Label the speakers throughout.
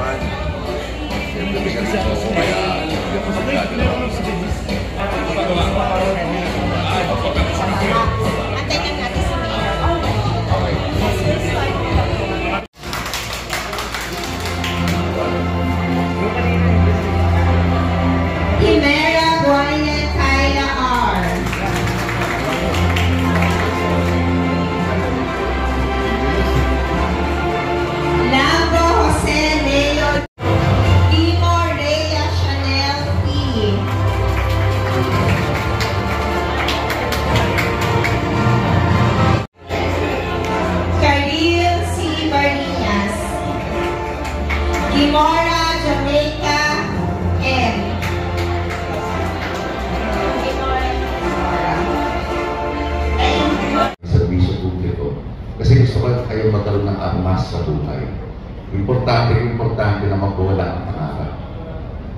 Speaker 1: naman. Siyempre, may ganito ako kaya hindi ako sa gagalaw.
Speaker 2: Antayin natin si Mayor.
Speaker 1: Okay.
Speaker 2: Himera Guayne Kaya R. Lambo Jose Leo. Imo Rhea Chanel P. Karil C. Barinas. Gimora Jamaica M.
Speaker 3: Serbisyo publiko. Kasi gusto ko kayo magkaroon ng armas sa buhay. Importante na magwala ang pangarap.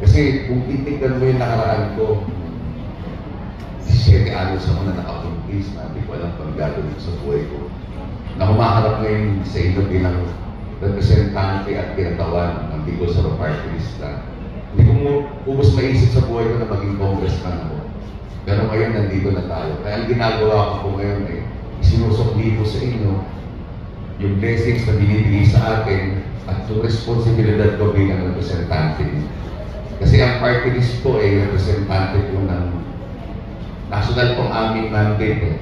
Speaker 3: Kasi kung titignan mo yung nakaraan ko, 17 anos ako na nakapuntis na hindi ko alam pang gagawin sa buhay ko. Na humaharap ngayon sa inyo bilang representante at kinatawan ng Bicol sa Party List na hindi ko ubos maisip sa buhay ko na maging congressman ako. Pero ngayon nandito na tayo. Kaya ang ginagawa ko po ngayon ay sinusukli ko sa inyo yung blessings na binibigay sa akin at yung responsibilidad ko bilang representante. Kasi ang party list po ay representante po ng national pong aming mandate.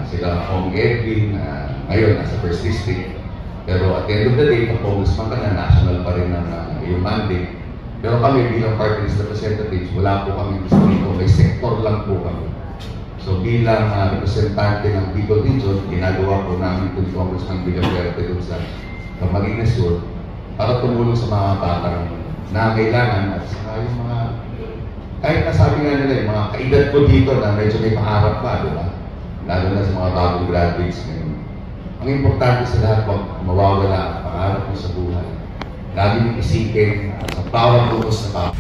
Speaker 3: Sila Hong Edwin, ngayon nasa first district. Pero at the end of the day, pag congressman ka na, national pa rin ang yung mandate. Pero kami bilang party list representatives, wala po kami distrito, may sector lang po kami. So bilang representante ng Bicol Region, ginagawa po namin itong Congressman Villaverde doon sa Camarines Sur para tumulong sa mga batang nangangailangan at saka yung mga, kahit nasabi nga nila, yung mga kaedad ko dito na medyo may pangarap pa, di ba? Lalo na sa mga bagong graduates ngayon. Ang importante sa lahat, huwag mawawala ang pangarap mo sa buhay. Lagi mong isipin sa bawat utos na